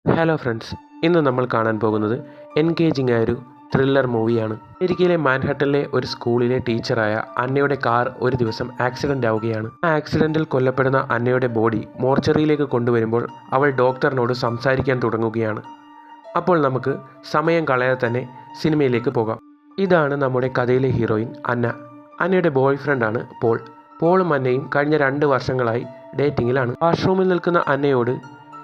Hello friends, ഇന്ന് നമ്മൾ കാണാൻ പോകുന്നത് എൻഗേജിംഗ് ആയൊരു ത്രില്ലർ മൂവിയാണ്. അമേരിക്കയിലെ മാൻഹട്ടനിലെ ഒരു സ്കൂളിലെ ടീച്ചറായ അന്നയുടെ കാർ ഒരു ദിവസം ആക്സിഡന്റ് ആവുകയാണ്. ആ ആക്സിഡന്റിൽ കൊല്ലപ്പെടുന്ന അന്നയുടെ ബോഡി മോർച്ചറിയിലേക്ക് കൊണ്ടുവരുമ്പോൾ അവൾ ഡോക്ടറിനോട് സംസാരിക്കാൻ തുടങ്ങുകയാണ്. അപ്പോൾ നമുക്ക് സമയം കളയാതെ തന്നെ സിനിമയിലേക്ക് പോകാം. ഇതാണ് നമ്മുടെ കഥയിലെ ഹീറോയിൻ അന്ന. അന്നയുടെ ബോയ് ഫ്രണ്ടാണ് പോൾ. പോളും അന്നയും കഴിഞ്ഞ 2 വർഷങ്ങളായി ഡേറ്റിങ്ങിലാണ്. വാഷ്റൂമിൽ നിൽക്കുന്ന അന്നയോട്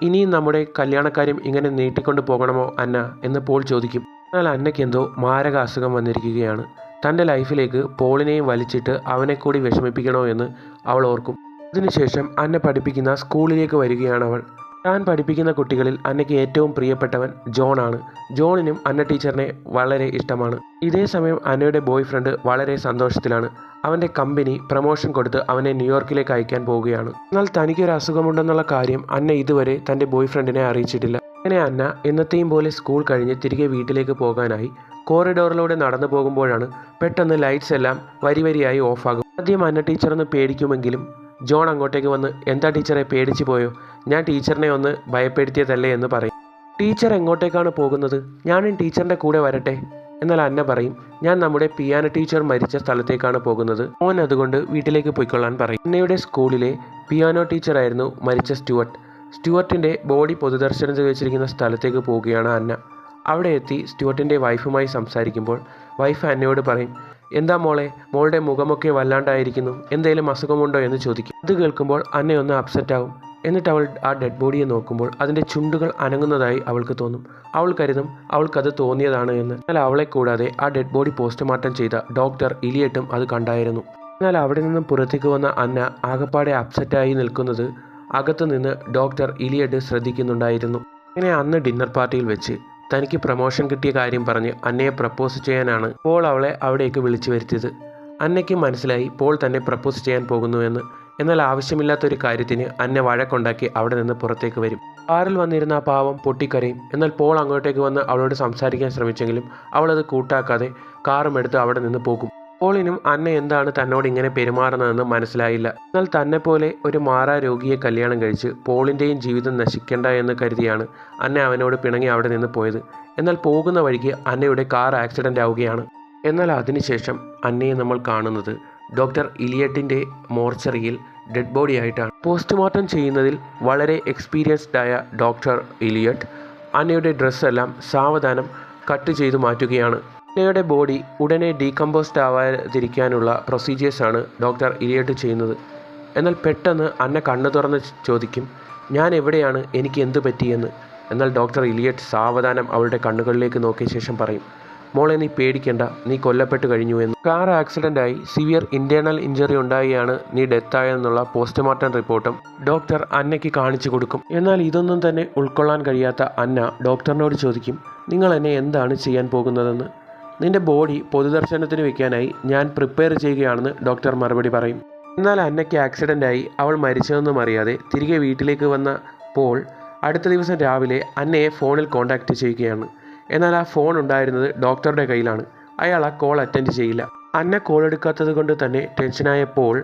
ഇനിയും നമ്മുടെ കല്യാണക്കാര്യം ഇങ്ങനെ നീട്ടിക്കൊണ്ട് പോകണമോ അന്ന എന്ന് പോൾ ചോദിക്കും. എന്നാൽ അന്നയ്ക്ക് എന്തോ മാരക അസുഖം വന്നിരിക്കുകയാണ്. തൻ്റെ ലൈഫിലേക്ക് പോളിനെയും വലിച്ചിട്ട് അവനെ കൂടി വിഷമിപ്പിക്കണോ എന്ന് അവൾ ഓർക്കും. അതിനുശേഷം അന്ന പഠിപ്പിക്കുന്ന സ്കൂളിലേക്ക് വരികയാണ് അവൾ. താൻ പഠിപ്പിക്കുന്ന കുട്ടികളിൽ അന്നയ്ക്ക് ഏറ്റവും പ്രിയപ്പെട്ടവൻ ജോണാണ്. ജോണിനും അന്ന ടീച്ചറിനെ വളരെ ഇഷ്ടമാണ്. ഇതേ സമയം അന്നയുടെ ബോയ് ഫ്രണ്ട് വളരെ സന്തോഷത്തിലാണ്. അവൻ്റെ കമ്പനി പ്രമോഷൻ കൊടുത്ത് അവനെ ന്യൂയോർക്കിലേക്ക് അയക്കാൻ പോവുകയാണ്. എന്നാൽ തനിക്കൊരു അസുഖമുണ്ടെന്നുള്ള കാര്യം അന്ന ഇതുവരെ തൻ്റെ ബോയ് ഫ്രണ്ടിനെ അറിയിച്ചിട്ടില്ല. അങ്ങനെ അന്ന എന്നത്തെയും പോലെ സ്കൂൾ കഴിഞ്ഞ് തിരികെ വീട്ടിലേക്ക് പോകാനായി കോറിഡോറിലൂടെ നടന്നു പോകുമ്പോഴാണ് പെട്ടെന്ന് ലൈറ്റ്സ് എല്ലാം വരിവരിയായി ഓഫാകും. ആദ്യം അന്ന ടീച്ചറൊന്ന് പേടിക്കുമെങ്കിലും ജോൺ അങ്ങോട്ടേക്ക് വന്ന്, എന്താ ടീച്ചറെ, പേടിച്ചു പോയോ? ഞാൻ ടീച്ചറിനെ ഒന്ന് ഭയപ്പെടുത്തിയതല്ലേ എന്ന് പറയും. ടീച്ചർ എങ്ങോട്ടേക്കാണ് പോകുന്നത്? ഞാനും ടീച്ചറിൻ്റെ കൂടെ വരട്ടെ? എന്നാൽ അന്ന പറയും, ഞാൻ നമ്മുടെ പിയാനോ ടീച്ചർ മരിച്ച സ്ഥലത്തേക്കാണ് പോകുന്നത്. മോൻ അതുകൊണ്ട് വീട്ടിലേക്ക് പോയിക്കൊള്ളാൻ പറയും. അന്നയുടെ സ്കൂളിലെ പിയാനോ ടീച്ചറായിരുന്നു മരിച്ച സ്റ്റുവർട്ട്. സ്റ്റുവർട്ടിൻ്റെ ബോഡി പൊതുദർശനത്തിൽ വെച്ചിരിക്കുന്ന സ്ഥലത്തേക്ക് പോവുകയാണ് അന്ന. അവിടെ എത്തി സ്റ്റുവർട്ടിൻ്റെ വൈഫുമായി സംസാരിക്കുമ്പോൾ വൈഫ് അന്നയോട് പറയും, എന്താ മോളുടെ മുഖമൊക്കെ വല്ലാണ്ടായിരിക്കുന്നു, എന്തെങ്കിലും അസുഖമുണ്ടോ എന്ന് ചോദിക്കും. ഇത് കേൾക്കുമ്പോൾ അന്നയൊന്ന് അപ്സെറ്റ് ആവും. എന്നിട്ട് അവൾ ആ ഡെഡ് ബോഡിയെ നോക്കുമ്പോൾ അതിൻ്റെ ചുണ്ടുകൾ അനങ്ങുന്നതായി അവൾക്ക് തോന്നും. അവൾ കരുതും അവൾക്കത് തോന്നിയതാണ് എന്ന്. എന്നാൽ അവളെ കൂടാതെ ആ ഡെഡ് ബോഡി പോസ്റ്റ്മോർട്ടം ചെയ്ത ഡോക്ടർ ഇലിയട്ടും അത് കണ്ടായിരുന്നു. എന്നാൽ അവിടെ നിന്നും പുറത്തേക്ക് വന്ന അന്ന ആകപ്പാടെ അപ്സെറ്റായി നിൽക്കുന്നത് അകത്തു നിന്ന് ഡോക്ടർ ഇലിയട്ട് ശ്രദ്ധിക്കുന്നുണ്ടായിരുന്നു. അങ്ങനെ അന്ന് ഡിന്നർ പാർട്ടിയിൽ വെച്ച് തനിക്ക് പ്രമോഷൻ കിട്ടിയ കാര്യം പറഞ്ഞ് അന്നയെ പ്രപ്പോസ് ചെയ്യാനാണ് പോൾ അവളെ അവിടേക്ക് വിളിച്ചു വരുത്തിയത്. അന്നയ്ക്ക് മനസ്സിലായി പോൾ തന്നെ പ്രപ്പോസ് ചെയ്യാൻ പോകുന്നുവെന്ന്. എന്നാൽ ആവശ്യമില്ലാത്തൊരു കാര്യത്തിന് അന്ന വഴക്കുണ്ടാക്കി അവിടെ നിന്ന് പുറത്തേക്ക് വരും. കാറിൽ വന്നിരുന്ന ആ പാവം പൊട്ടിക്കരയും. എന്നാൽ പോൾ അങ്ങോട്ടേക്ക് വന്ന് അവളോട് സംസാരിക്കാൻ ശ്രമിച്ചെങ്കിലും അവളത് കൂട്ടാക്കാതെ കാറും എടുത്ത് അവിടെ നിന്ന് പോകും. പോളിനും അന്ന എന്താണ് തന്നോട് ഇങ്ങനെ പെരുമാറുന്നതെന്ന് മനസ്സിലായില്ല. എന്നാൽ തന്നെ പോലെ ഒരു മാറാ രോഗിയെ കല്യാണം കഴിച്ച് പോളിൻ്റെയും ജീവിതം നശിക്കണ്ട എന്ന് കരുതിയാണ് അന്ന അവനോട് പിണങ്ങി അവിടെ നിന്ന് പോയത്. എന്നാൽ പോകുന്ന വഴിക്ക് അന്നയുടെ കാർ ആക്സിഡൻ്റ് ആവുകയാണ്. എന്നാൽ അതിനുശേഷം അന്നയെ നമ്മൾ കാണുന്നത് ഡോക്ടർ ഇലിയട്ടിൻ്റെ മോർച്ചറിയിൽ ഡെഡ് ബോഡി ആയിട്ടാണ്. പോസ്റ്റ്മോർട്ടം ചെയ്യുന്നതിൽ വളരെ എക്സ്പീരിയൻസ്ഡ് ആയ ഡോക്ടർ ഇലിയട്ട് അന്നയുടെ ഡ്രസ്സെല്ലാം സാവധാനം കട്ട് ചെയ്തു മാറ്റുകയാണ്. അന്നയുടെ ബോഡി ഉടനെ ഡീകമ്പോസ്ഡ് ആവാതിരിക്കാനുള്ള പ്രൊസീജിയേഴ്സാണ് ഡോക്ടർ ഇലിയട്ട് ചെയ്യുന്നത്. എന്നാൽ പെട്ടെന്ന് അന്ന കണ്ണു തുറന്ന് ചോദിക്കും, ഞാൻ എവിടെയാണ്, എനിക്ക് എന്ത് പറ്റിയെന്ന്. എന്നാൽ ഡോക്ടർ ഇലിയട്ട് സാവധാനം അവളുടെ കണ്ണുകളിലേക്ക് നോക്കിയ ശേഷം പറയും, മോളെ, നീ പേടിക്കണ്ട, നീ കൊല്ലപ്പെട്ടു കഴിഞ്ഞു എന്ന്. കാർ ആക്സിഡൻ്റായി സിവിയർ ഇൻറ്റേർണൽ ഇഞ്ചറി ഉണ്ടായാണ് നീ ഡെത്തായെന്നുള്ള പോസ്റ്റ്മോർട്ടം റിപ്പോർട്ടും ഡോക്ടർ അന്നയ്ക്ക് കാണിച്ചു കൊടുക്കും. എന്നാൽ ഇതൊന്നും തന്നെ ഉൾക്കൊള്ളാൻ കഴിയാത്ത അന്ന ഡോക്ടറിനോട് ചോദിക്കും, നിങ്ങൾ എന്നെ എന്താണ് ചെയ്യാൻ പോകുന്നതെന്ന്. നിന്റെ ബോഡി പൊതുദർശനത്തിന് വയ്ക്കാനായി ഞാൻ പ്രിപ്പയർ ചെയ്യുകയാണെന്ന് ഡോക്ടർ മറുപടി പറയും. എന്നാൽ അന്നയ്ക്ക് ആക്സിഡൻ്റായി അവൾ മരിച്ചതെന്നും അറിയാതെ തിരികെ വീട്ടിലേക്ക് വന്ന പോൾ അടുത്ത ദിവസം രാവിലെ അന്നയെ ഫോണിൽ കോൺടാക്റ്റ് ചെയ്യുകയാണ്. എന്നാൽ ആ ഫോൺ ഉണ്ടായിരുന്നത് ഡോക്ടറുടെ കയ്യിലാണ്. അയാൾ ആ കോൾ അറ്റൻഡ് ചെയ്യില്ല. അന്ന കോൾ എടുക്കാത്തത് കൊണ്ട് തന്നെ ടെൻഷനായ പോൾ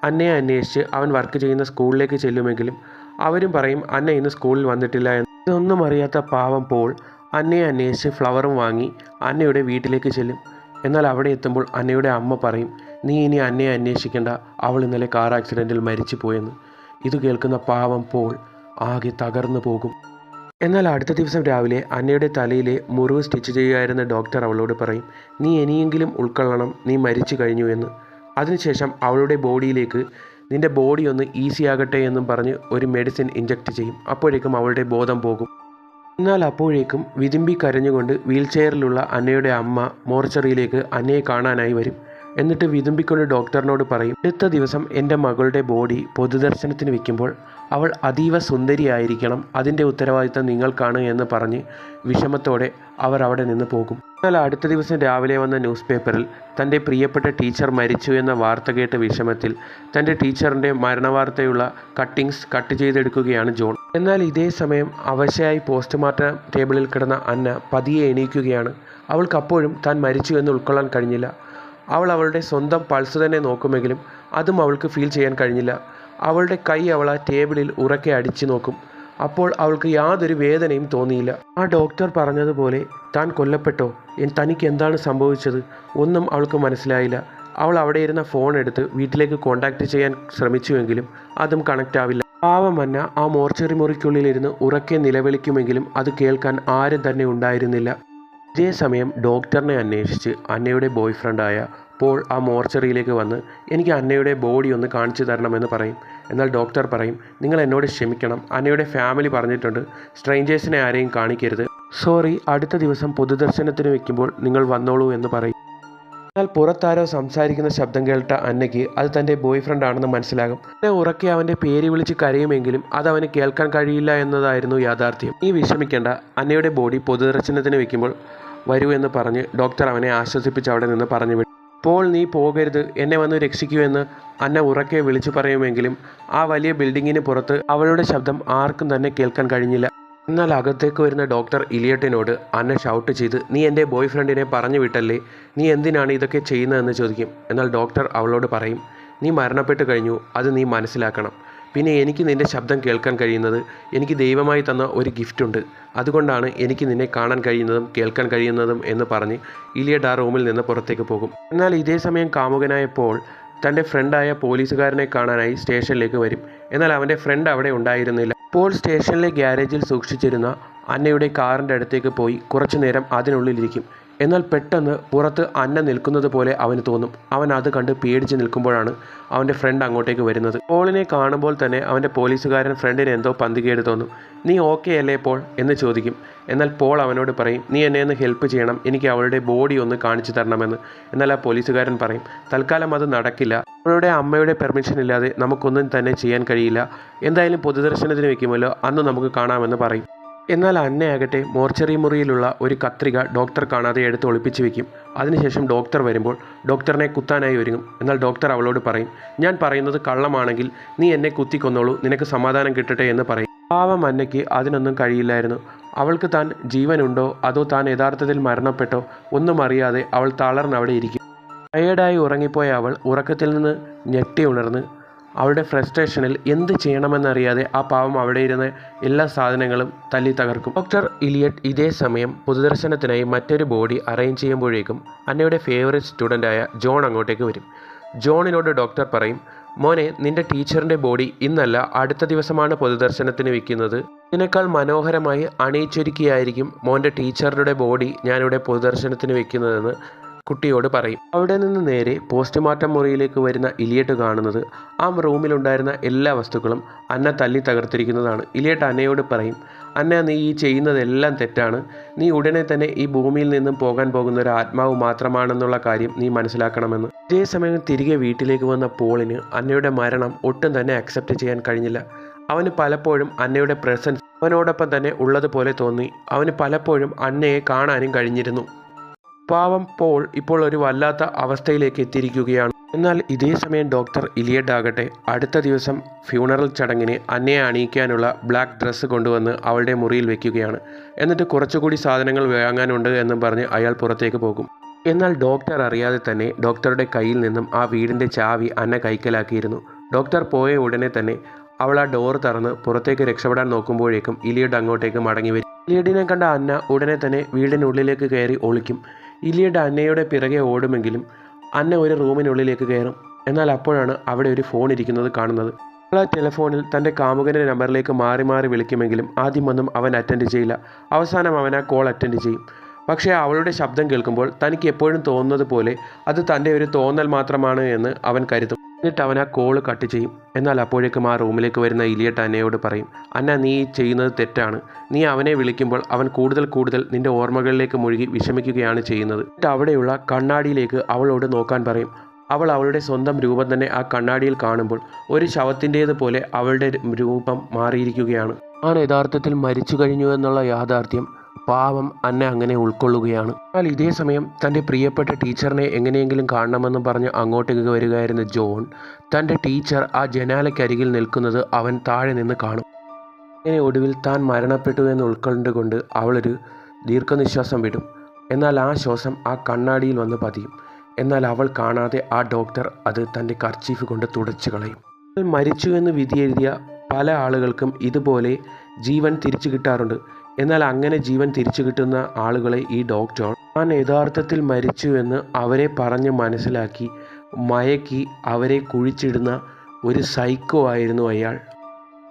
അന്നയെ അന്വേഷിച്ച് അവൻ വർക്ക് ചെയ്യുന്ന സ്കൂളിലേക്ക് ചെല്ലുമെങ്കിലും അവരും പറയും അന്ന ഇന്ന് സ്കൂളിൽ വന്നിട്ടില്ല എന്ന്. ഇതൊന്നും അറിയാത്ത പാവം പോൾ അന്നയെ അന്വേഷിച്ച് ഫ്ലവറും വാങ്ങി അന്നയുടെ വീട്ടിലേക്ക് ചെല്ലും. എന്നാൽ അവിടെ എത്തുമ്പോൾ അന്നയുടെ അമ്മ പറയും, നീ ഇനി അന്നയെ അന്വേഷിക്കേണ്ട, അവൾ ഇന്നലെ കാർ ആക്സിഡൻറ്റിൽ മരിച്ചു പോയെന്ന്. ഇത് കേൾക്കുന്ന പാവം പോൾ ആകെ തകർന്നു പോകും. എന്നാൽ അടുത്ത ദിവസം രാവിലെ അന്നയുടെ തലയിലെ മുറിവ് സ്റ്റിച്ച് ചെയ്യുകയായിരുന്ന ഡോക്ടർ അവളോട് പറയും, നീ ഇനിയെങ്കിലും ഉൾക്കൊള്ളണം, നീ മരിച്ചു കഴിഞ്ഞു എന്ന്. അതിനുശേഷം അവളുടെ ബോഡിയിലേക്ക് നിൻ്റെ ബോഡി ഒന്ന് ഈസി ആകട്ടെ എന്നും പറഞ്ഞ് ഒരു മെഡിസിൻ ഇഞ്ചക്ട് ചെയ്യും. അപ്പോഴേക്കും അവളുടെ ബോധം പോകും. എന്നാൽ അപ്പോഴേക്കും വിതുമ്പി കരഞ്ഞുകൊണ്ട് വീൽചെയറിലുള്ള അന്നയുടെ അമ്മ മോർച്ചറിയിലേക്ക് അന്നയെ കാണാനായി വരും. എന്നിട്ട് വിതുമ്പിക്കൊണ്ട് ഡോക്ടറിനോട് പറയും, അടുത്ത ദിവസം എൻ്റെ മകളുടെ ബോഡി പൊതുദർശനത്തിന് വയ്ക്കുമ്പോൾ അവൾ അതീവ സുന്ദരിയായിരിക്കണം, അതിൻ്റെ ഉത്തരവാദിത്തം നിങ്ങൾക്കാണ് എന്ന് പറഞ്ഞ് വിഷമത്തോടെ അവർ അവിടെ നിന്ന് പോകും. എന്നാൽ അടുത്ത ദിവസം രാവിലെ വന്ന ന്യൂസ് പേപ്പറിൽ തൻ്റെ പ്രിയപ്പെട്ട ടീച്ചർ മരിച്ചു എന്ന വാർത്ത കേട്ട വിഷമത്തിൽ തൻ്റെ ടീച്ചറിൻ്റെ മരണവാർത്തയുള്ള കട്ടിങ്സ് കട്ട് ചെയ്തെടുക്കുകയാണ് ജോൺ. എന്നാൽ ഇതേ സമയം അവശയായി പോസ്റ്റ്മോർട്ടം ടേബിളിൽ കിടന്ന അന്ന പതിയെ എണീക്കുകയാണ്. അവൾക്കപ്പോഴും താൻ മരിച്ചു എന്ന് ഉൾക്കൊള്ളാൻ കഴിഞ്ഞില്ല. അവൾ അവളുടെ സ്വന്തം പൾസ് തന്നെ നോക്കുമെങ്കിലും അതും അവൾക്ക് ഫീൽ ചെയ്യാൻ കഴിഞ്ഞില്ല. അവളുടെ കൈ അവൾ ആ ടേബിളിൽ ഉറക്കെ അടിച്ചു നോക്കും. അപ്പോൾ അവൾക്ക് യാതൊരു വേദനയും തോന്നിയില്ല. ആ ഡോക്ടർ പറഞ്ഞതുപോലെ താൻ കൊല്ലപ്പെട്ടോ, തനിക്ക് എന്താണ് സംഭവിച്ചത് ഒന്നും അവൾക്ക് മനസ്സിലായില്ല. അവൾ അവിടെ ഇരുന്ന ഫോൺ എടുത്ത് വീട്ടിലേക്ക് കോൺടാക്റ്റ് ചെയ്യാൻ ശ്രമിച്ചുവെങ്കിലും അതും കണക്റ്റ് ആവില്ല. പാവം അന്ന ആ മോർച്ചറി മുറിക്കുള്ളിലിരുന്ന് ഉറക്കെ നിലവിളിക്കുമെങ്കിലും അത് കേൾക്കാൻ ആരും തന്നെ ഉണ്ടായിരുന്നില്ല. ഇതേ സമയം ഡോക്ടറിനെ അന്വേഷിച്ച് അന്നയുടെ ബോയ് ഫ്രണ്ടായ പോൾ ആ മോർച്ചറിയിലേക്ക് വന്ന് എനിക്ക് അന്നയുടെ ബോഡി ഒന്ന് കാണിച്ചു തരണമെന്ന് പറയും. എന്നാൽ ഡോക്ടർ പറയും, നിങ്ങൾ എന്നോട് ക്ഷമിക്കണം, അന്നയുടെ ഫാമിലി പറഞ്ഞിട്ടുണ്ട് സ്ട്രേഞ്ചേഴ്സിനെ ആരെയും കാണിക്കരുത്, സോറി, അടുത്ത ദിവസം പൊതുദർശനത്തിന് വെക്കുമ്പോൾ നിങ്ങൾ വന്നോളൂ എന്ന് പറയും. എന്നാൽ പുറത്താരോ സംസാരിക്കുന്ന ശബ്ദം കേട്ട അന്നയ്ക്ക് അത് തൻ്റെ ബോയ് ഫ്രണ്ട് ആണെന്ന് മനസ്സിലാകും. അന്ന ഉറക്കെ അവൻ്റെ പേര് വിളിച്ച് കരയുമെങ്കിലും അത് അവന് കേൾക്കാൻ കഴിയില്ല എന്നതായിരുന്നു യാഥാർത്ഥ്യം. നീ വിഷമിക്കേണ്ട, അന്നയുടെ ബോഡി പൊതുദർശനത്തിന് വെക്കുമ്പോൾ വരൂ എന്ന് പറഞ്ഞ് ഡോക്ടർ അവനെ ആശ്വസിപ്പിച്ച് അവിടെ നിന്ന് പറഞ്ഞു വിട്ടു. പോൾ, നീ പോകരുത്, എന്നെ വന്ന് രക്ഷിക്കൂ എന്ന് അന്ന ഉറക്കെ വിളിച്ചു പറയുമെങ്കിലും ആ വലിയ ബിൽഡിങ്ങിന് പുറത്ത് അവളുടെ ശബ്ദം ആർക്കും തന്നെ കേൾക്കാൻ കഴിഞ്ഞില്ല. എന്നാൽ അകത്തേക്ക് വരുന്ന ഡോക്ടർ ഇലിയട്ടിനോട് അന്ന ഷൗട്ട് ചെയ്ത്, നീ എൻ്റെ ബോയ് ഫ്രണ്ടിനെ പറഞ്ഞു വിട്ടല്ലേ, നീ എന്തിനാണ് ഇതൊക്കെ ചെയ്യുന്നതെന്ന് ചോദിക്കും. എന്നാൽ ഡോക്ടർ അവളോട് പറയും, നീ മരണപ്പെട്ട് കഴിഞ്ഞു, അത് നീ മനസ്സിലാക്കണം. പിന്നെ എനിക്ക് നിൻ്റെ ശബ്ദം കേൾക്കാൻ കഴിയുന്നത് എനിക്ക് ദൈവമായി തന്ന ഒരു ഗിഫ്റ്റുണ്ട്, അതുകൊണ്ടാണ് എനിക്ക് നിന്നെ കാണാൻ കഴിയുന്നതും കേൾക്കാൻ കഴിയുന്നതും എന്ന് പറഞ്ഞ് ഇലിയട്ട് ആ റൂമിൽ നിന്ന് പുറത്തേക്ക് പോകും. എന്നാൽ ഇതേ സമയം കാമുകനായ പോൾ തൻ്റെ ഫ്രണ്ടായ പോലീസുകാരനെ കാണാനായി സ്റ്റേഷനിലേക്ക് വരും. എന്നാൽ അവൻ്റെ ഫ്രണ്ട് അവിടെ ഉണ്ടായിരുന്നില്ല. പോൾ സ്റ്റേഷനിലെ ഗ്യാരേജിൽ സൂക്ഷിച്ചിരുന്ന അന്നയുടെ കാറിൻ്റെ അടുത്തേക്ക് പോയി കുറച്ചു നേരം അതിനുള്ളിലിരിക്കും. എന്നാൽ പെട്ടെന്ന് പുറത്ത് അന്ന നിൽക്കുന്നത് പോലെ അവന് തോന്നും. അവൻ അത് കണ്ട് പേടിച്ച് നിൽക്കുമ്പോഴാണ് അവൻ്റെ ഫ്രണ്ട് അങ്ങോട്ടേക്ക് വരുന്നത്. പോളിനെ കാണുമ്പോൾ തന്നെ അവൻ്റെ പോലീസുകാരൻ ഫ്രണ്ടിന് എന്തോ പന്തികേട് തോന്നും. നീ ഓക്കെ അല്ലേ പോൾ എന്ന് ചോദിക്കും. എന്നാൽ പോൾ അവനോട് പറയും, നീ എന്നെ ഒന്ന് ഹെൽപ്പ് ചെയ്യണം, എനിക്ക് അവളുടെ ബോഡി ഒന്ന് കാണിച്ചു തരണമെന്ന്. എന്നാൽ ആ പോലീസുകാരൻ പറയും, തൽക്കാലം അത് നടക്കില്ല, അവളുടെ അമ്മയുടെ പെർമിഷൻ ഇല്ലാതെ നമുക്കൊന്നും തന്നെ ചെയ്യാൻ കഴിയില്ല, എന്തായാലും പൊതുദർശനത്തിന് വെക്കുമല്ലോ, അന്ന് നമുക്ക് കാണാമെന്ന് പറയും. എന്നാൽ അന്നയാകട്ടെ മോർച്ചറി മുറിയിലുള്ള ഒരു കത്രിക ഡോക്ടർ കാണാതെ എടുത്ത് ഒളിപ്പിച്ച് വെക്കും. അതിനുശേഷം ഡോക്ടർ വരുമ്പോൾ ഡോക്ടറിനെ കുത്താനായി ഒരുങ്ങും. എന്നാൽ ഡോക്ടർ അവളോട് പറയും, ഞാൻ പറയുന്നത് കള്ളമാണെങ്കിൽ നീ എന്നെ കുത്തിക്കൊന്നോളൂ, നിനക്ക് സമാധാനം കിട്ടട്ടെ എന്ന് പറയും. പാവം അന്നയ്ക്ക് അതിനൊന്നും കഴിയില്ലായിരുന്നു. അവൾക്ക് താൻ ജീവനുണ്ടോ അതോ താൻ യഥാർത്ഥത്തിൽ മരണപ്പെട്ടോ ഒന്നും അറിയാതെ അവൾ തളർന്നവിടെ ഇരിക്കും. ടയേർഡായി ഉറങ്ങിപ്പോയ അവൾ ഉറക്കത്തിൽ നിന്ന് ഞെട്ടി ഉണർന്ന് അവളുടെ ഫ്രസ്ട്രേഷനിൽ എന്ത് ചെയ്യണമെന്നറിയാതെ ആ പാവം അവിടെ ഇരുന്ന് എല്ലാ സാധനങ്ങളും തല്ലി തകർക്കും. ഡോക്ടർ ഇലിയട്ട് ഇതേ സമയം പൊതുദർശനത്തിനായി മറ്റൊരു ബോഡി അറേഞ്ച് ചെയ്യുമ്പോഴേക്കും അന്നയുടെ ഫേവറേറ്റ് സ്റ്റുഡൻ്റായ ജോൺ അങ്ങോട്ടേക്ക് വരും. ജോണിനോട് ഡോക്ടർ പറയും, മോനെ, നിന്റെ ടീച്ചറിൻ്റെ ബോഡി ഇന്നല്ല അടുത്ത ദിവസമാണ് പൊതുദർശനത്തിന് വെക്കുന്നത്, ഇതിനേക്കാൾ മനോഹരമായി അണിയിച്ചൊരുക്കിയായിരിക്കും മോൻ്റെ ടീച്ചറുടെ ബോഡി ഞാനിവിടെ പൊതുദർശനത്തിന് വെക്കുന്നതെന്ന് കുട്ടിയോട് പറയും. അവിടെ നിന്ന് നേരെ പോസ്റ്റ്മോർട്ടം മുറിയിലേക്ക് വരുന്ന ഇലിയട്ട് കാണുന്നത് ആ റൂമിലുണ്ടായിരുന്ന എല്ലാ വസ്തുക്കളും അന്ന തല്ലി തകർത്തിരിക്കുന്നതാണ്. ഇലിയട്ട് അന്നയോട് പറയും, അന്ന, നീ ഈ ചെയ്യുന്നതെല്ലാം തെറ്റാണ്, നീ ഉടനെ തന്നെ ഈ ഭൂമിയിൽ നിന്നും പോകാൻ പോകുന്ന ഒരു ആത്മാവ് മാത്രമാണെന്നുള്ള കാര്യം നീ മനസ്സിലാക്കണമെന്ന്. ഇതേ സമയം തിരികെ വീട്ടിലേക്ക് വന്ന പോളിന് അന്നയുടെ മരണം ഒട്ടും തന്നെ അക്സെപ്റ്റ് ചെയ്യാൻ കഴിഞ്ഞില്ല. അവന് പലപ്പോഴും അന്നയുടെ പ്രസൻസ് അവനോടൊപ്പം തന്നെ ഉള്ളതുപോലെ തോന്നി. അവന് പലപ്പോഴും അന്നയെ കാണാനും കഴിഞ്ഞിരുന്നു. പാവം പോൾ ഇപ്പോൾ ഒരു വല്ലാത്ത അവസ്ഥയിലേക്ക് എത്തിയിരിക്കുകയാണ്. എന്നാൽ ഇതേ സമയം ഡോക്ടർ ഇലിയട്ട് ആകട്ടെ അടുത്ത ദിവസം ഫ്യൂണറൽ ചടങ്ങിന് അന്നയെ അണിയിക്കാനുള്ള ബ്ലാക്ക് ഡ്രസ്സ് കൊണ്ടുവന്ന് അവളുടെ മുറിയിൽ വെക്കുകയാണ്. എന്നിട്ട് കുറച്ചുകൂടി സാധനങ്ങൾ വാങ്ങാനുണ്ട് എന്നും പറഞ്ഞ് അയാൾ പുറത്തേക്ക് പോകും. എന്നാൽ ഡോക്ടർ അറിയാതെ തന്നെ ഡോക്ടറുടെ കയ്യിൽ നിന്നും ആ വീടിൻ്റെ ചാവി അന്ന കൈക്കലാക്കിയിരുന്നു. ഡോക്ടർ പോയ ഉടനെ തന്നെ അവൾ ആ ഡോർ തുറന്ന് പുറത്തേക്ക് രക്ഷപ്പെടാൻ നോക്കുമ്പോഴേക്കും ഇലിയട്ട് അങ്ങോട്ടേക്ക് മടങ്ങി വരും. ഇലിയട്ടിനെ കണ്ട അന്ന ഉടനെ തന്നെ വീടിനുള്ളിലേക്ക് കയറി ഒളിക്കും. ഇലിയട്ട് അന്നയുടെ പിറകെ ഓടുമെങ്കിലും അന്ന ഒരു റൂമിനുള്ളിലേക്ക് കയറും. എന്നാൽ അപ്പോഴാണ് അവിടെ ഒരു ഫോൺ ഇരിക്കുന്നത് കാണുന്നത്. അവൾ ആ ടെലിഫോണിൽ തൻ്റെ കാമുകൻ്റെ നമ്പറിലേക്ക് മാറി മാറി വിളിക്കുമെങ്കിലും ആദ്യമൊന്നും അവൻ അറ്റൻഡ് ചെയ്യില്ല. അവസാനം അവൻ ആ കോൾ അറ്റൻഡ് ചെയ്യും. പക്ഷേ അവളുടെ ശബ്ദം കേൾക്കുമ്പോൾ തനിക്ക് എപ്പോഴും തോന്നുന്നത് പോലെ അത് തൻ്റെ ഒരു തോന്നൽ മാത്രമാണ് എന്ന് അവൻ കരുതും. എന്നിട്ട് അവൻ ആ കോള് കട്ട് ചെയ്യും. എന്നാൽ അപ്പോഴേക്കും ആ റൂമിലേക്ക് വരുന്ന ഇലിയട്ട് അന്നയോട് പറയും, അന്ന, നീ ചെയ്യുന്നത് തെറ്റാണ്, നീ അവനെ വിളിക്കുമ്പോൾ അവൻ കൂടുതൽ നിന്റെ ഓർമ്മകളിലേക്ക് മുഴുകി വിഷമിക്കുകയാണ് ചെയ്യുന്നത്. എന്നിട്ട് അവിടെയുള്ള കണ്ണാടിയിലേക്ക് അവളോട് നോക്കാൻ പറയും. അവൾ അവളുടെ സ്വന്തം രൂപം തന്നെ ആ കണ്ണാടിയിൽ കാണുമ്പോൾ ഒരു ശവത്തിൻ്റേതുപോലെ അവളുടെ രൂപം മാറിയിരിക്കുകയാണ്. ഞാൻ യഥാർത്ഥത്തിൽ മരിച്ചു കഴിഞ്ഞു എന്നുള്ള യാഥാർത്ഥ്യം പാവം അന്ന അങ്ങനെ ഉൾക്കൊള്ളുകയാണ്. എന്നാൽ ഇതേ സമയം തൻ്റെ പ്രിയപ്പെട്ട ടീച്ചറിനെ എങ്ങനെയെങ്കിലും കാണണമെന്ന് പറഞ്ഞ് അങ്ങോട്ടേക്ക് വരികയായിരുന്ന ജോൺ തൻ്റെ ടീച്ചർ ആ ജനാലയ്ക്കരികിൽ നിൽക്കുന്നത് അവൻ താഴെ നിന്ന് കാണും. അങ്ങനെ ഒടുവിൽ താൻ മരണപ്പെട്ടു എന്ന് ഉൾക്കൊണ്ടുകൊണ്ട് അവളൊരു ദീർഘനിശ്വാസം വിടും. എന്നാൽ ആ ശ്വാസം ആ കണ്ണാടിയിൽ വന്ന് പതിയും. എന്നാൽ അവൾ കാണാതെ ആ ഡോക്ടർ അത് തൻ്റെ കർച്ചീഫ് കൊണ്ട് തുടച്ചു കളയും. മരിച്ചു എന്ന് വിധിയെഴുതിയ പല ആളുകൾക്കും ഇതുപോലെ ജീവൻ തിരിച്ചു കിട്ടാറുണ്ട്. എന്നാൽ അങ്ങനെ ജീവൻ തിരിച്ചു കിട്ടുന്ന ആളുകളെ ഈ ഡോക്ടർ താൻ യഥാർത്ഥത്തിൽ മരിച്ചു എന്ന് അവരെ പറഞ്ഞ് മനസ്സിലാക്കി മയക്കി അവരെ കുഴിച്ചിടുന്ന ഒരു സൈക്കോ ആയിരുന്നു അയാൾ.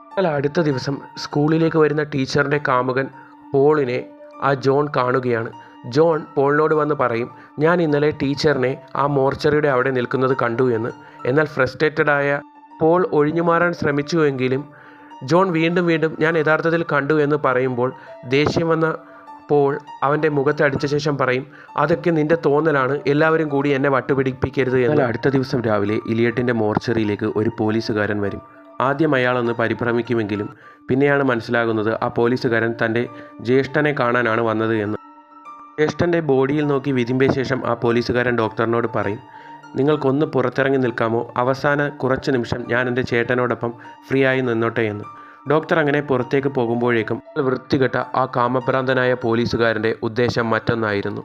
എന്നാൽ അടുത്ത ദിവസം സ്കൂളിലേക്ക് വരുന്ന ടീച്ചറിൻ്റെ കാമുകൻ പോളിനെ ആ ജോൺ കാണുകയാണ്. ജോൺ പോളിനോട് വന്ന് പറയും, ഞാൻ ഇന്നലെ ടീച്ചറിനെ ആ മോർച്ചറിയുടെ അവിടെ നിൽക്കുന്നത് കണ്ടു എന്ന്. എന്നാൽ ഫ്രസ്ട്രേറ്റഡായ പോൾ ഒഴിഞ്ഞുമാറാൻ ശ്രമിച്ചുവെങ്കിലും ജോൺ വീണ്ടും ഞാൻ യഥാർത്ഥത്തിൽ കണ്ടു എന്ന് പറയുമ്പോൾ ദേഷ്യം വന്ന പോൾ അവൻ്റെ മുഖത്ത് അടിച്ച ശേഷം പറയും, അതൊക്കെ നിന്റെ തോന്നലാണ്, എല്ലാവരും കൂടി എന്നെ വട്ടുപിടിപ്പിക്കരുത് എന്ന്. അടുത്ത ദിവസം രാവിലെ ഇലിയട്ടിൻ്റെ മോർച്ചറിയിലേക്ക് ഒരു പോലീസുകാരൻ വരും. ആദ്യം അയാളൊന്ന് പരിഭ്രമിക്കുമെങ്കിലും പിന്നെയാണ് മനസ്സിലാകുന്നത് ആ പോലീസുകാരൻ തൻ്റെ ജ്യേഷ്ഠനെ കാണാനാണ് വന്നത് എന്ന്. ജ്യേഷ്ഠൻ്റെ ബോഡിയിൽ നോക്കി വിതിമ്പിയ ശേഷം ആ പോലീസുകാരൻ ഡോക്ടറിനോട് പറയും, നിങ്ങൾക്കൊന്ന് പുറത്തിറങ്ങി നിൽക്കാമോ, അവസാന കുറച്ച് നിമിഷം ഞാൻ എൻ്റെ ചേട്ടനോടൊപ്പം ഫ്രീ ആയി നിന്നോട്ടെ എന്ന്. ഡോക്ടർ അങ്ങനെ പുറത്തേക്ക് പോകുമ്പോഴേക്കും വൃത്തികെട്ട ആ കാമഭ്രാന്തനായ പോലീസുകാരൻ്റെ ഉദ്ദേശം മറ്റൊന്നായിരുന്നു.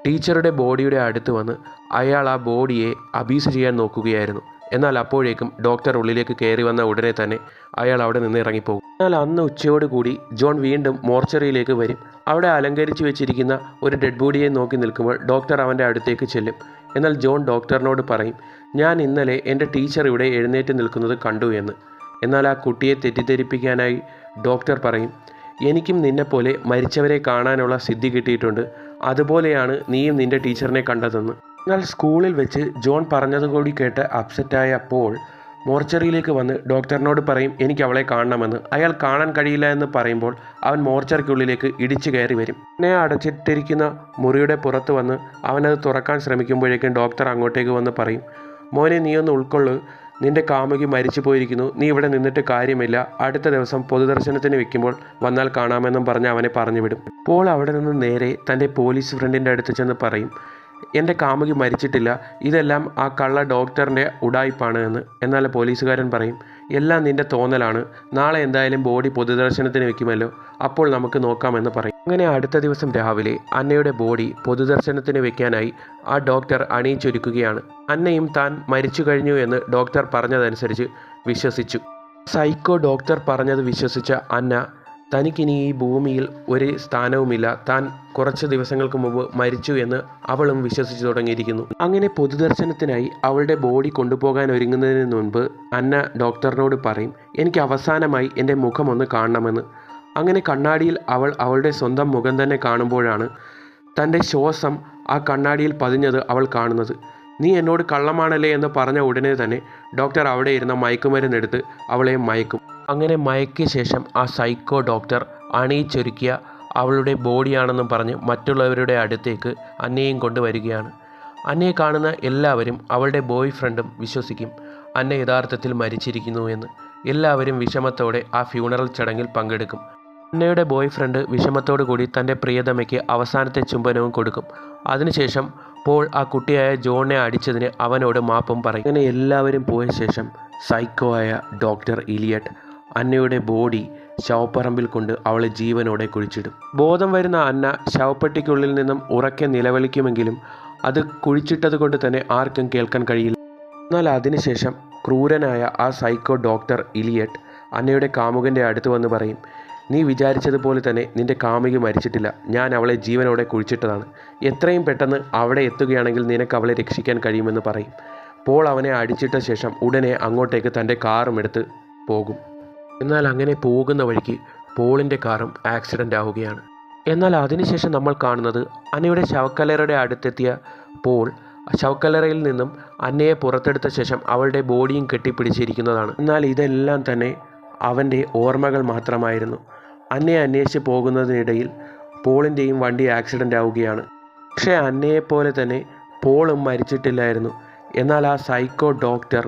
ടീച്ചറുടെ ബോഡിയുടെ അടുത്ത് വന്ന് അയാൾ ആ ബോഡിയെ അബ്യൂസ് ചെയ്യാൻ നോക്കുകയായിരുന്നു. എന്നാൽ അപ്പോഴേക്കും ഡോക്ടർ ഉള്ളിലേക്ക് കയറി വന്ന ഉടനെ തന്നെ അയാൾ അവിടെ നിന്ന് ഇറങ്ങിപ്പോകും. എന്നാൽ അന്ന് ഉച്ചയോടുകൂടി ജോൺ വീണ്ടും മോർച്ചറിയിലേക്ക് വരും. അവിടെ അലങ്കരിച്ചു വെച്ചിരിക്കുന്ന ഒരു ഡെഡ് ബോഡിയെ നോക്കി നിൽക്കുമ്പോൾ ഡോക്ടർ അവൻ്റെ അടുത്തേക്ക് ചെല്ലും. എന്നാൽ ജോൺ ഡോക്ടറിനോട് പറയും, ഞാൻ ഇന്നലെ എൻ്റെ ടീച്ചർ ഇവിടെ എഴുന്നേറ്റ് നിൽക്കുന്നത് കണ്ടു എന്ന്. എന്നാൽ ആ കുട്ടിയെ തെറ്റിദ്ധരിപ്പിക്കാനായി ഡോക്ടർ പറയും, എനിക്കും നിന്നെപ്പോലെ മരിച്ചവരെ കാണാനുള്ള സിദ്ധി കിട്ടിയിട്ടുണ്ട്, അതുപോലെയാണ് നീയും നിൻ്റെ ടീച്ചറിനെ കണ്ടതെന്ന്. എന്നാൽ സ്കൂളിൽ വെച്ച് ജോൺ പറഞ്ഞതുകൂടി കേട്ട് അപ്സെറ്റായ പോൾ മോർച്ചറിയിലേക്ക് വന്ന് ഡോക്ടറിനോട് പറയും, എനിക്ക് അവളെ കാണണമെന്ന്. അയാൾ കാണാൻ കഴിയില്ല എന്ന് പറയുമ്പോൾ അവൻ മോർച്ചറിക്കുള്ളിലേക്ക് ഇടിച്ചു കയറി വരും. പിന്നെ അടച്ചിട്ടിരിക്കുന്ന മുറിയുടെ പുറത്ത് വന്ന് അവനത് തുറക്കാൻ ശ്രമിക്കുമ്പോഴേക്കും ഡോക്ടർ അങ്ങോട്ടേക്ക് വന്ന് പറയും, മോനെ നീയൊന്ന് ഉൾക്കൊള്ളു, നിന്റെ കാമുകി മരിച്ചു പോയിരിക്കുന്നു, നീ ഇവിടെ നിന്നിട്ട് കാര്യമില്ല, അടുത്ത ദിവസം പൊതുദർശനത്തിന് വെക്കുമ്പോൾ വന്നാൽ കാണാമെന്നും പറഞ്ഞ് അവനെ പറഞ്ഞു വിടും. പോൾ അവിടെ നിന്ന് നേരെ തൻ്റെ പോലീസ് ഫ്രണ്ടിൻ്റെ അടുത്ത് ചെന്ന് പറയും, എൻ്റെ കാമുകി മരിച്ചിട്ടില്ല, ഇതെല്ലാം ആ കള്ള ഡോക്ടറിൻ്റെ ഉഡായിപ്പാണ് എന്ന്. എന്നാൽ പോലീസുകാരൻ പറയും, എല്ലാം നിൻ്റെ തോന്നലാണ്, നാളെ എന്തായാലും ബോഡി പൊതുദർശനത്തിന് വെക്കുമല്ലോ, അപ്പോൾ നമുക്ക് നോക്കാമെന്ന് പറയും. അങ്ങനെ അടുത്ത ദിവസം രാവിലെ അന്നയുടെ ബോഡി പൊതുദർശനത്തിന് വെക്കാനായി ആ ഡോക്ടർ അണിയിച്ചൊരുക്കുകയാണ്. അന്നയും താൻ മരിച്ചു കഴിഞ്ഞു എന്ന് ഡോക്ടർ പറഞ്ഞതനുസരിച്ച് വിശ്വസിച്ചു. സൈക്കോ ഡോക്ടർ പറഞ്ഞത് വിശ്വസിച്ച അന്ന തനിക്കിനി ഈ ഭൂമിയിൽ ഒരു സ്ഥാനവുമില്ല, താൻ കുറച്ച് ദിവസങ്ങൾക്ക് മുമ്പ് മരിച്ചു എന്ന് അവളും വിശ്വസിച്ചു തുടങ്ങിയിരിക്കുന്നു. അങ്ങനെ പൊതുദർശനത്തിനായി അവളുടെ ബോഡി കൊണ്ടുപോകാൻ ഒരുങ്ങുന്നതിന് മുൻപ് അന്ന ഡോക്ടറിനോട് പറയും, എനിക്ക് അവസാനമായി എൻ്റെ മുഖം ഒന്ന് കാണണമെന്ന്. അങ്ങനെ കണ്ണാടിയിൽ അവൾ അവളുടെ സ്വന്തം മുഖം തന്നെ കാണുമ്പോഴാണ് തൻ്റെ ശ്വാസം ആ കണ്ണാടിയിൽ പതിഞ്ഞത് അവൾ കാണുന്നത്. നീ എന്നോട് കള്ളമാണല്ലേ എന്ന് പറഞ്ഞ ഉടനെ തന്നെ ഡോക്ടർ അവിടെ ഇരുന്ന മയക്കുമരുന്നെടുത്ത് അവളെ മയക്കും. അങ്ങനെ മയക്കിയ ശേഷം ആ സൈക്കോ ഡോക്ടർ അണിയിച്ചൊരുക്കിയ അവളുടെ ബോഡിയാണെന്നും പറഞ്ഞ് മറ്റുള്ളവരുടെ അടുത്തേക്ക് അന്നയെയും കൊണ്ടുവരികയാണ്. അന്നയെ കാണുന്ന എല്ലാവരും അവളുടെ ബോയ് ഫ്രണ്ടും വിശ്വസിക്കും അന്ന യഥാർത്ഥത്തിൽ മരിച്ചിരിക്കുന്നു എന്ന്. എല്ലാവരും വിഷമത്തോടെ ആ ഫ്യൂണറൽ ചടങ്ങിൽ പങ്കെടുക്കും. അന്നയുടെ ബോയ് ഫ്രണ്ട് വിഷമത്തോടു കൂടി തൻ്റെ പ്രിയതമയ്ക്ക് അവസാനത്തെ ചുംബനവും കൊടുക്കും. അതിനുശേഷം പോൾ ആ കുട്ടിയായ ജോണിനെ അടിച്ചതിന് അവനോട് മാപ്പും പറയും. അങ്ങനെ എല്ലാവരും പോയ ശേഷം സൈക്കോ ആയ ഡോക്ടർ ഇലിയട്ട് അന്നയുടെ ബോഡി ശവപ്പറമ്പിൽ കൊണ്ട് അവളെ ജീവനോടെ കുഴിച്ചിടും. ബോധം വരുന്ന അന്ന ശവപ്പെട്ടിക്കുള്ളിൽ നിന്നും ഉറക്കെ നിലവിളിക്കുമെങ്കിലും അത് കുഴിച്ചിട്ടത് കൊണ്ട് തന്നെ ആർക്കും കേൾക്കാൻ കഴിയില്ല. എന്നാൽ അതിനുശേഷം ക്രൂരനായ ആ സൈക്കോ ഡോക്ടർ ഇലിയട്ട് അന്നയുടെ കാമുകൻ്റെ അടുത്ത് വന്ന് പറയും, നീ വിചാരിച്ചതുപോലെ തന്നെ നിന്റെ കാമുകി മരിച്ചിട്ടില്ല, ഞാൻ അവളെ ജീവനോടെ കുഴിച്ചിട്ടതാണ്, എത്രയും പെട്ടെന്ന് അവിടെ എത്തുകയാണെങ്കിൽ നിനക്ക് അവളെ രക്ഷിക്കാൻ കഴിയുമെന്ന് പറയും. പോൾ അവനെ അടിച്ചിട്ട ശേഷം ഉടനെ അങ്ങോട്ടേക്ക് തൻ്റെ കാറും എടുത്ത് പോകും. എന്നാൽ അങ്ങനെ പോകുന്ന വഴിക്ക് പോളിൻ്റെ കാറും ആക്സിഡൻ്റ് ആവുകയാണ്. എന്നാൽ അതിനുശേഷം നമ്മൾ കാണുന്നത് അന്നയുടെ ശവക്കല്ലറയുടെ അടുത്തെത്തിയ പോൾ ശവക്കല്ലറയിൽ നിന്നും അന്നയെ പുറത്തെടുത്ത ശേഷം അവളുടെ ബോഡിയും കെട്ടിപ്പിടിച്ചിരിക്കുന്നതാണ്. എന്നാൽ ഇതെല്ലാം തന്നെ അവൻ്റെ ഓർമ്മകൾ മാത്രമായിരുന്നു. അന്നയെ അന്വേഷിച്ച് പോകുന്നതിനിടയിൽ പോളിൻ്റെയും വണ്ടി ആക്സിഡൻ്റ് ആവുകയാണ്. പക്ഷേ അന്നയെപ്പോലെ തന്നെ പോളും മരിച്ചിട്ടില്ലായിരുന്നു. എന്നാൽ ആ സൈക്കോ ഡോക്ടർ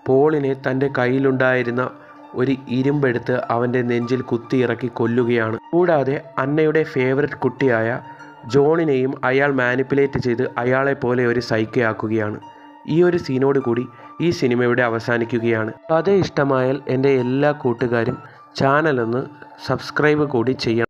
പോളിനെ തൻ്റെ കയ്യിലുണ്ടായിരുന്ന ഒരു ഇരുമ്പെടുത്ത് അവൻ്റെ നെഞ്ചിൽ കുത്തിയിറക്കി കൊല്ലുകയാണ്. കൂടാതെ അന്നയുടെ ഫേവററ്റ് കുട്ടിയായ ജോണിനെയും അയാൾ മാനിപ്പുലേറ്റ് ചെയ്ത് അയാളെപ്പോലെ ഒരു സൈക്കോയാക്കുകയാണ്. ഈ ഒരു സീനോട് കൂടി ഈ സിനിമ ഇവിടെ അവസാനിക്കുകയാണ്. കഥ ഇഷ്ടമായാൽ എൻ്റെ എല്ലാ കൂട്ടുകാരും ചാനലൊന്ന് സബ്സ്ക്രൈബ് കൂടി ചെയ്യണം.